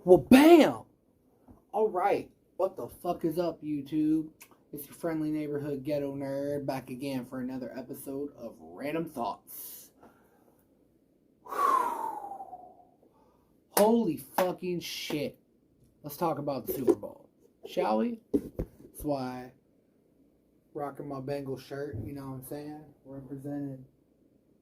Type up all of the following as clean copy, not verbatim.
Well, bam! Alright, what the fuck is up, YouTube? It's your friendly neighborhood ghetto nerd back again for another episode of Random Thoughts. Holy fucking shit. Let's talk about the Super Bowl, shall we? That's why rocking my Bengals shirt, you know what I'm saying? Represented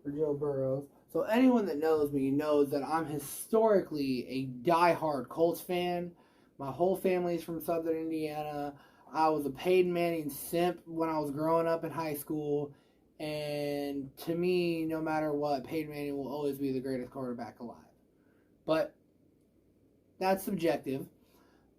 for Joe Burrows. So anyone that knows me knows that I'm historically a diehard Colts fan. My whole family's from Southern Indiana. I was a Peyton Manning simp when I was growing up in high school. And to me, no matter what, Peyton Manning will always be the greatest quarterback alive. But that's subjective.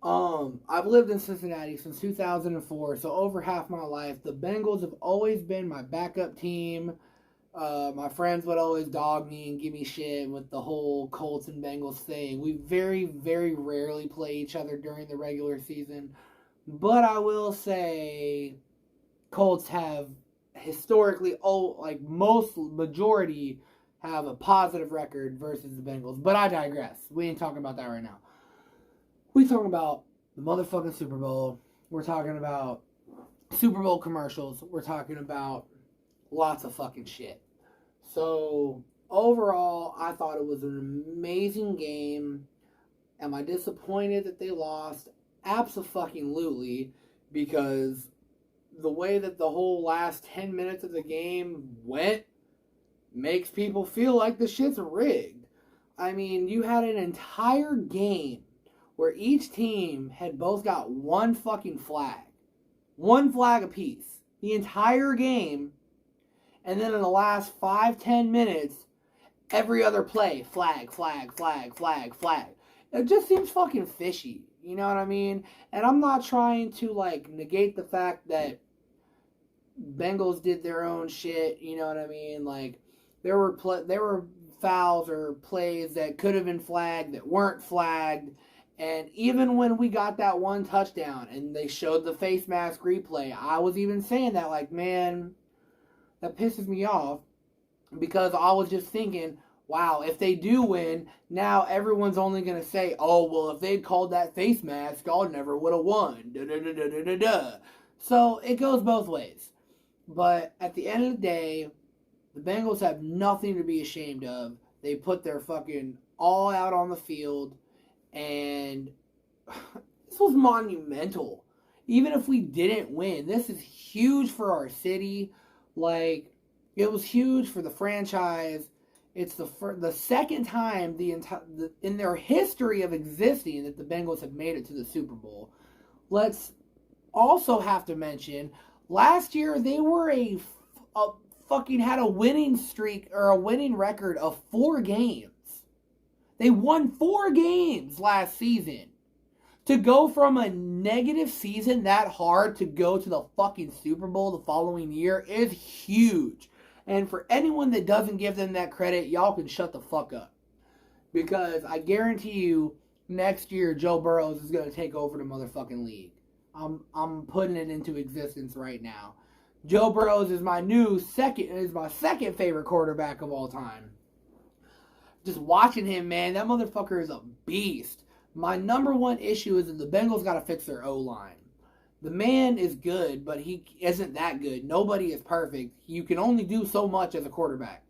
I've lived in Cincinnati since 2004, so over half my life. The Bengals have always been my backup team. My friends would always dog me and give me shit with the whole Colts and Bengals thing. We very, very rarely play each other during the regular season. But I will say Colts have historically, majority have a positive record versus the Bengals. But I digress. We ain't talking about that right now. We talking about the motherfucking Super Bowl. We're talking about Super Bowl commercials. We're talking about lots of fucking shit. So, overall, I thought it was an amazing game. Am I disappointed that they lost? Abso-fucking-lutely, because the way that the whole last 10 minutes of the game went makes people feel like the shit's rigged. I mean, you had an entire game where each team had both got one fucking flag. One flag apiece. The entire game. And then in the last 5-10 minutes, every other play, flag, flag, flag, flag, flag. It just seems fucking fishy. You know what I mean? And I'm not trying to, negate the fact that Bengals did their own shit. You know what I mean? There were fouls or plays that could have been flagged that weren't flagged. And even when we got that one touchdown and they showed the face mask replay, I was even saying that, man, that pisses me off, because I was just thinking, wow, if they do win, now everyone's only going to say, oh, well, if they'd called that face mask, y'all never would have won. Da-da-da-da-da-da. So it goes both ways. But at the end of the day, the Bengals have nothing to be ashamed of. They put their fucking all out on the field, and this was monumental. Even if we didn't win, this is huge for our city. It was huge for the franchise. It's the second time in their history of existing that the Bengals have made it to the Super Bowl. Let's also have to mention, last year they were fucking had a winning streak or a winning record of 4 games. They won 4 games last season. To go from a negative season that hard to go to the fucking Super Bowl the following year is huge. And for anyone that doesn't give them that credit, y'all can shut the fuck up. Because I guarantee you, next year Joe Burrows is going to take over the motherfucking league. I'm putting it into existence right now. Joe Burrows is my second favorite quarterback of all time. Just watching him, man, that motherfucker is a beast. My number one issue is that the Bengals got to fix their O-line. The man is good, but he isn't that good. Nobody is perfect. You can only do so much as a quarterback.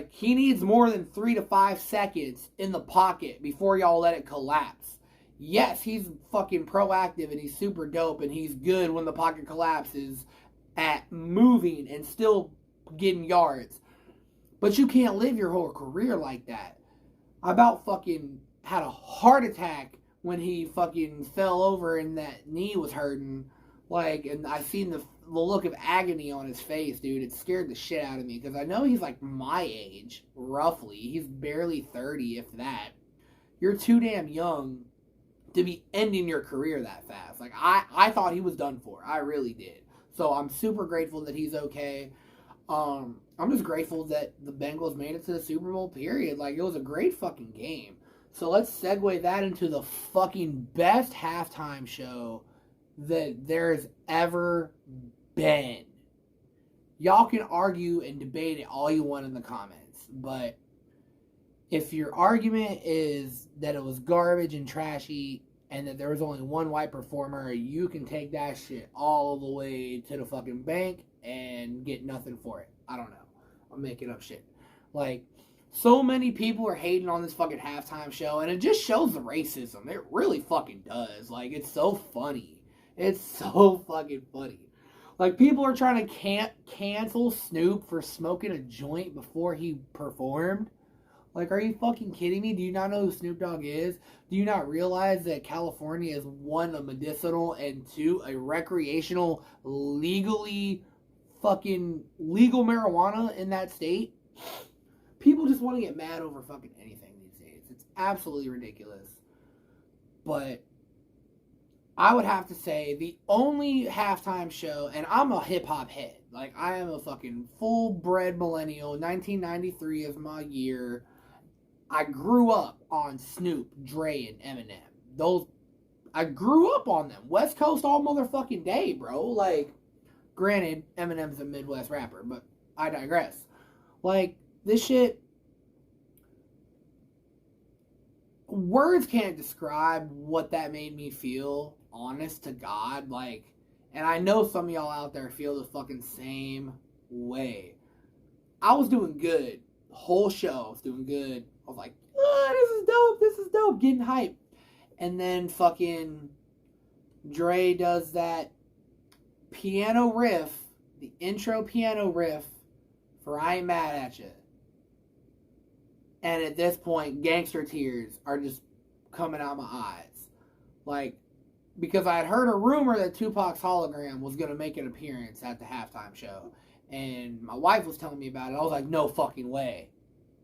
He needs more than 3 to 5 seconds in the pocket before y'all let it collapse. Yes, he's fucking proactive and he's super dope and he's good when the pocket collapses at moving and still getting yards. But you can't live your whole career like that. I about fucking had a heart attack when he fucking fell over and that knee was hurting. And I seen the look of agony on his face, dude. It scared the shit out of me, because I know he's my age, roughly. He's barely 30, if that. You're too damn young to be ending your career that fast. I thought he was done for. I really did. So I'm super grateful that he's okay. I'm just grateful that the Bengals made it to the Super Bowl, period. It was a great fucking game. So let's segue that into the fucking best halftime show that there's ever been. Y'all can argue and debate it all you want in the comments, but if your argument is that it was garbage and trashy and that there was only one white performer, you can take that shit all the way to the fucking bank and get nothing for it. I don't know. I'm making up shit. Like, so many people are hating on this fucking halftime show, and it just shows the racism. It really fucking does. Like, it's so funny. It's so fucking funny. Like, people are trying to cancel Snoop for smoking a joint before he performed. Like, are you fucking kidding me? Do you not know who Snoop Dogg is? Do you not realize that California is, one, a medicinal, and two, a recreational, legal marijuana in that state? People just want to get mad over fucking anything these days. It's absolutely ridiculous. But I would have to say the only halftime show, and I'm a hip-hop head. Like, I am a fucking full-bred millennial. 1993 is my year. I grew up on Snoop, Dre, and Eminem. I grew up on them. West Coast all motherfucking day, bro. Like, granted, Eminem's a Midwest rapper, but I digress. Like, this shit, words can't describe what that made me feel, honest to God. Like, and I know some of y'all out there feel the fucking same way. I was doing good. The whole show, I was doing good. I was like, oh, this is dope, getting hype. And then fucking Dre does that piano riff, the intro piano riff for I Ain't Mad At Ya. And at this point, gangster tears are just coming out my eyes. Like, because I had heard a rumor that Tupac's hologram was going to make an appearance at the halftime show. And my wife was telling me about it. I was like, no fucking way.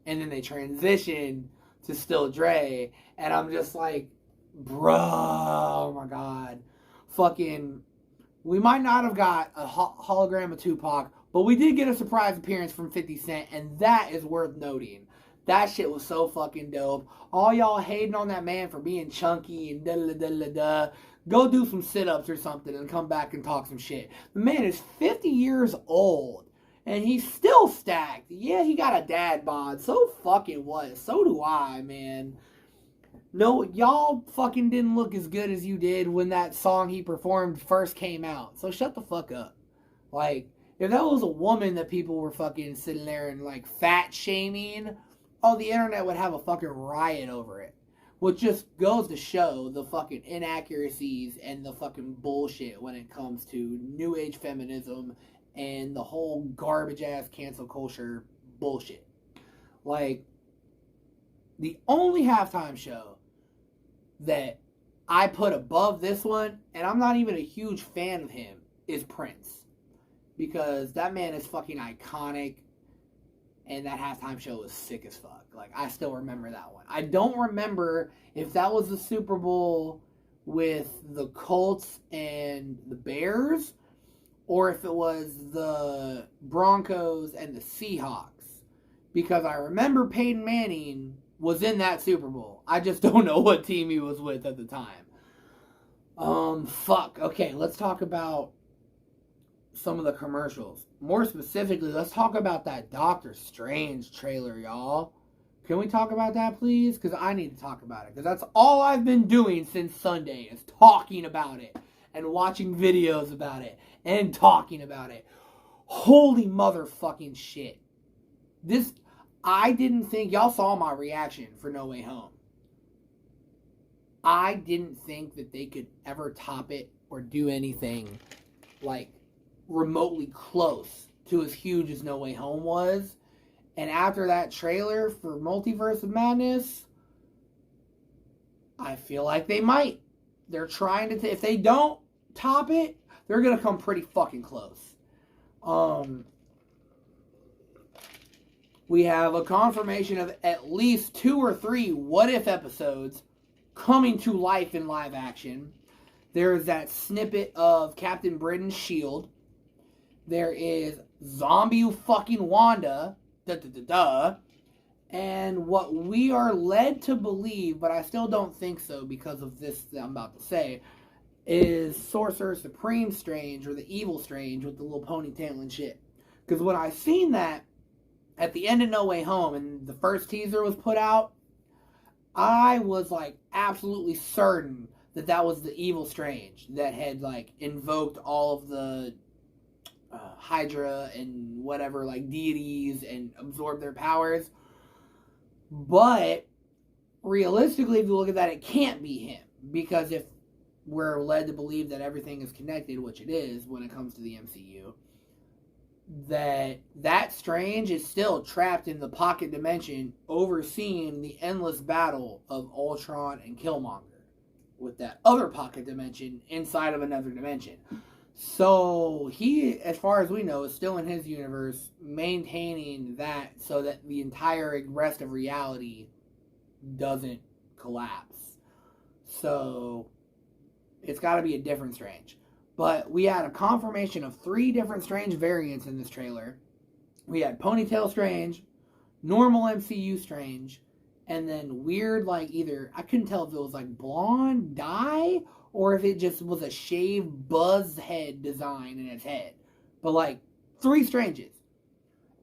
And then they transitioned to Still Dre. And I'm just like, bro, oh my God. Fucking, we might not have got a hologram of Tupac, but we did get a surprise appearance from 50 Cent. And that is worth noting. That shit was so fucking dope. All y'all hating on that man for being chunky and da-da-da-da-da. Go do some sit-ups or something and come back and talk some shit. The man is 50 years old. And he's still stacked. Yeah, he got a dad bod. So fucking what? So do I, man. No, y'all fucking didn't look as good as you did when that song he performed first came out. So shut the fuck up. Like, if that was a woman that people were fucking sitting there and like fat shaming, oh, the internet would have a fucking riot over it. Which just goes to show the fucking inaccuracies and the fucking bullshit when it comes to new age feminism and the whole garbage ass cancel culture bullshit. Like, the only halftime show that I put above this one, and I'm not even a huge fan of him, is Prince. Because that man is fucking iconic. And that halftime show was sick as fuck. Like, I still remember that one. I don't remember if that was the Super Bowl with the Colts and the Bears, or if it was the Broncos and the Seahawks. Because I remember Peyton Manning was in that Super Bowl. I just don't know what team he was with at the time. Fuck. Okay, let's talk about some of the commercials. More specifically, let's talk about that Doctor Strange trailer, y'all. Can we talk about that, please? Because I need to talk about it. Because that's all I've been doing since Sunday is talking about it. And watching videos about it. And talking about it. Holy motherfucking shit. I didn't think, y'all saw my reaction for No Way Home. I didn't think that they could ever top it or do anything like remotely close to as huge as No Way Home was. And after that trailer for Multiverse of Madness, I feel like they might. They're trying to, if they don't top it, they're going to come pretty fucking close. We have a confirmation of at least 2 or 3 What If episodes coming to life in live action. There's that snippet of Captain Britain's shield. There is zombie fucking Wanda. And what we are led to believe, but I still don't think so because of this that I'm about to say, is Sorcerer Supreme Strange or the Evil Strange with the little ponytail and shit. Because when I seen that, at the end of No Way Home and the first teaser was put out, I was like absolutely certain that that was the evil Strange that had like invoked all of the Hydra and whatever like deities and absorbed their powers. But realistically, if you look at that, it can't be him, because if we're led to believe that everything is connected, which it is when it comes to the MCU, that Strange is still trapped in the pocket dimension, overseeing the endless battle of Ultron and Killmonger with that other pocket dimension inside of another dimension. So he, as far as we know, is still in his universe, maintaining that so that the entire rest of reality doesn't collapse. So it's got to be a different Strange. But we had a confirmation of 3 different Strange variants in this trailer. We had Ponytail Strange, normal MCU Strange, and then weird, like, either, I couldn't tell if it was like blonde dye or if it just was a shaved buzz head design in its head. But like 3 Stranges.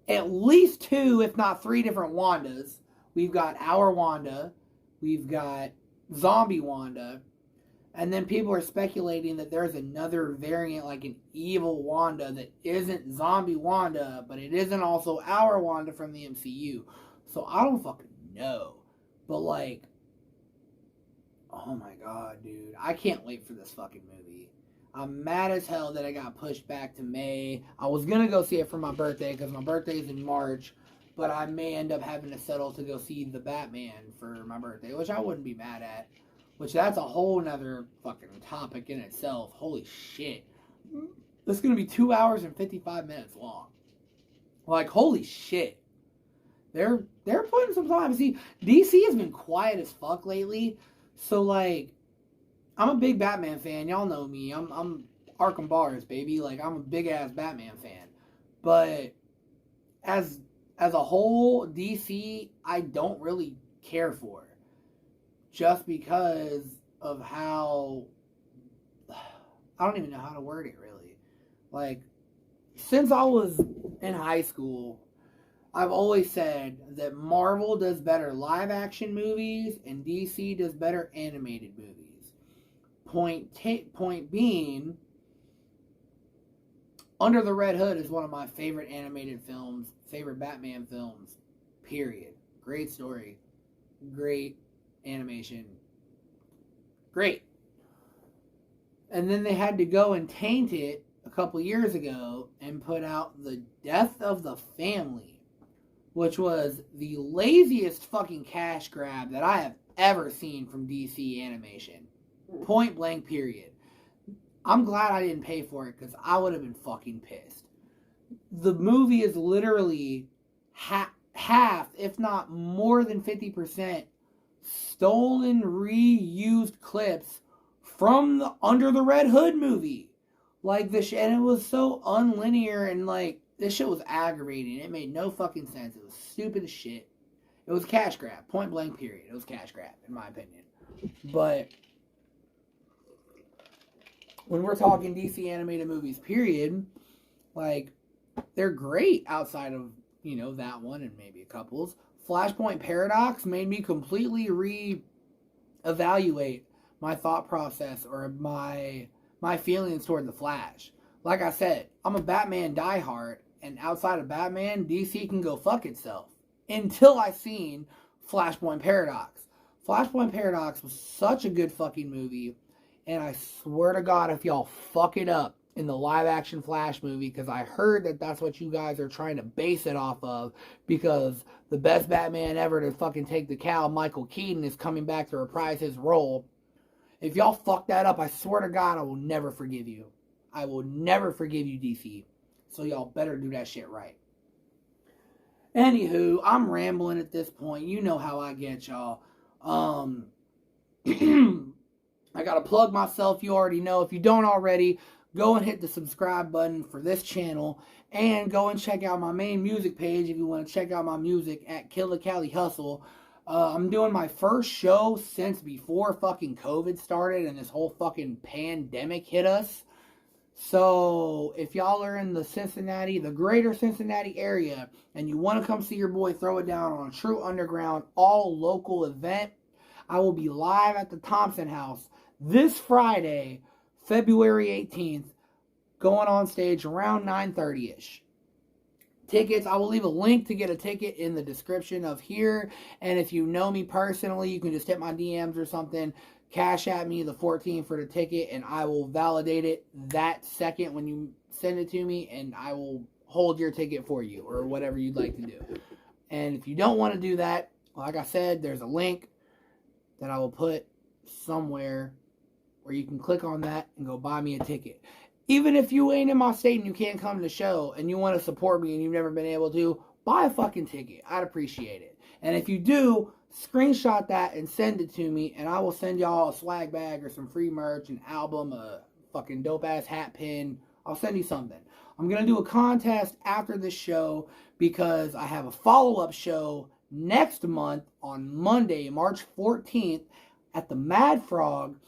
At least 2, if not 3 different Wandas. We've got our Wanda, we've got Zombie Wanda, and then people are speculating that there's another variant, like an evil Wanda that isn't Zombie Wanda, but it isn't also our Wanda from the MCU. So I don't fucking know. But like, oh my god, dude. I can't wait for this fucking movie. I'm mad as hell that I got pushed back to May. I was gonna go see it for my birthday, because my birthday is in March. But I may end up having to settle to go see the Batman for my birthday, which I wouldn't be mad at. Which, that's a whole nother fucking topic in itself. Holy shit. This is going to be 2 hours and 55 minutes long. Like, holy shit. They're putting some time. See, DC has been quiet as fuck lately. So, like, I'm a big Batman fan. Y'all know me. I'm Arkham Bars, baby. Like, I'm a big-ass Batman fan. But as a whole, DC, I don't really care for. Just because of how, I don't even know how to word it really. Like, since I was in high school, I've always said that Marvel does better live action movies and DC does better animated movies. Point being, Under the Red Hood is one of my favorite animated films, favorite Batman films, period. Great story. Great animation. Great. And then they had to go and taint it a couple years ago and put out The Death of the Family, which was the laziest fucking cash grab that I have ever seen from DC animation. Point blank, period. I'm glad I didn't pay for it, because I would have been fucking pissed. The movie is literally half, if not more than 50%, stolen, reused clips from the Under the Red Hood movie. Like, and it was so unlinear, and like, this shit was aggravating. It made no fucking sense. It was stupid as shit. It was cash grab. Point blank, period. It was cash grab, in my opinion. But when we're talking DC animated movies, period, like, they're great outside of, you know, that one and maybe a couple's. Flashpoint Paradox made me completely re-evaluate my thought process or my feelings toward the Flash. Like I said, I'm a Batman diehard, and outside of Batman, DC can go fuck itself. Until I seen Flashpoint Paradox. Flashpoint Paradox was such a good fucking movie, and I swear to God, if y'all fuck it up in the live-action Flash movie, because I heard that that's what you guys are trying to base it off of, because the best Batman ever to fucking take the cow, Michael Keaton, is coming back to reprise his role. If y'all fuck that up, I swear to God, I will never forgive you. I will never forgive you, DC. So y'all better do that shit right. Anywho, I'm rambling at this point. You know how I get, y'all. I gotta plug myself. You already know. If you don't already, go and hit the subscribe button for this channel, and go and check out my main music page if you want to check out my music at Cali Hustle. I'm doing my first show since before fucking COVID started and this whole fucking pandemic hit us. So if y'all are in the greater Cincinnati area, and you want to come see your boy throw it down on a true underground, all local event, I will be live at the Thompson House this Friday, February 18th, going on stage around 9:30ish. Tickets, I will leave a link to get a ticket in the description of here. And if you know me personally, you can just hit my DMs or something. Cash at me the 14 for the ticket, and I will validate it that second when you send it to me, and I will hold your ticket for you or whatever you'd like to do. And if you don't want to do that, like I said, there's a link that I will put somewhere where you can click on that and go buy me a ticket. Even if you ain't in my state and you can't come to the show and you want to support me and you've never been able to, buy a fucking ticket. I'd appreciate it. And if you do, screenshot that and send it to me, and I will send y'all a swag bag or some free merch, an album, a fucking dope-ass hat pin. I'll send you something. I'm going to do a contest after this show because I have a follow-up show next month on Monday, March 14th at the Mad Frog,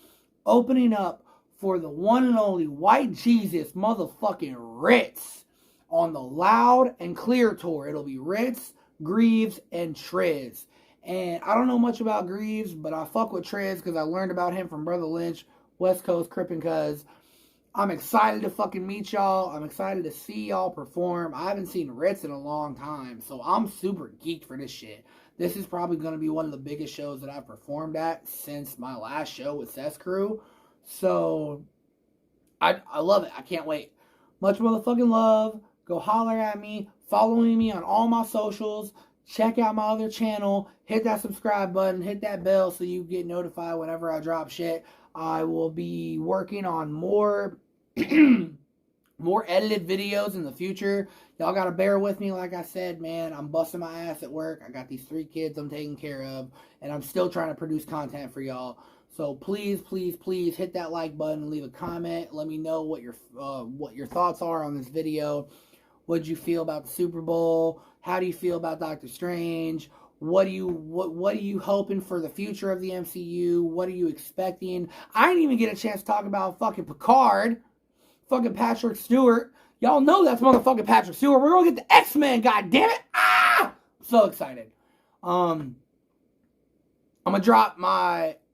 opening up for the one and only White Jesus motherfucking Ritz on the Loud and Clear tour. It'll be Ritz, Greaves, and Triz. And I don't know much about Greaves, but I fuck with Triz because I learned about him from Brother Lynch, West Coast Crippin' Cuz. I'm excited to fucking meet y'all. I'm excited to see y'all perform. I haven't seen Ritz in a long time, so I'm super geeked for this shit. This is probably going to be one of the biggest shows that I've performed at since my last show with Cess Crew. So, I love it. I can't wait. Much motherfucking love. Go holler at me. Follow me on all my socials. Check out my other channel. Hit that subscribe button. Hit that bell so you get notified whenever I drop shit. I will be working on more more edited videos in the future. Y'all gotta bear with me. Like I said, man, I'm busting my ass at work. I got these 3 kids I'm taking care of, and I'm still trying to produce content for y'all. So please, please, please hit that like button, leave a comment, let me know what your thoughts are on this video. What did you feel about the Super Bowl? How do you feel about Doctor Strange? What are you hoping for the future of the MCU? What are you expecting? I didn't even get a chance to talk about fucking Picard, fucking Patrick Stewart. Y'all know that's motherfucking Patrick Stewart. We're gonna get the X-Men, goddammit! Ah! I'm so excited. I'm gonna drop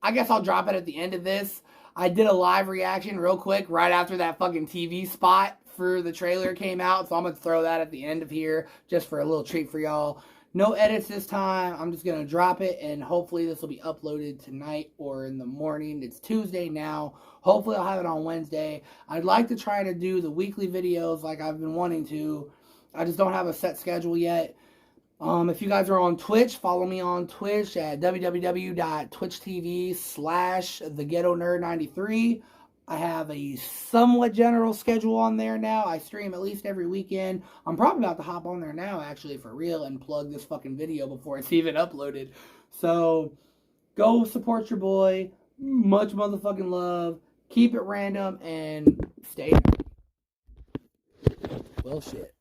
I guess I'll drop it at the end of this. I did a live reaction real quick right after that fucking TV spot for the trailer came out. So I'm going to throw that at the end of here just for a little treat for y'all. No edits this time. I'm just going to drop it, and hopefully this will be uploaded tonight or in the morning. It's Tuesday now. Hopefully I'll have it on Wednesday. I'd like to try to do the weekly videos like I've been wanting to. I just don't have a set schedule yet. If you guys are on Twitch, follow me on Twitch at www.twitchtv/theghettonerd93. I have a somewhat general schedule on there now. I stream at least every weekend. I'm probably about to hop on there now, actually, for real, and plug this fucking video before it's even uploaded. So, go support your boy. Much motherfucking love. Keep it random, and stay. Well, shit.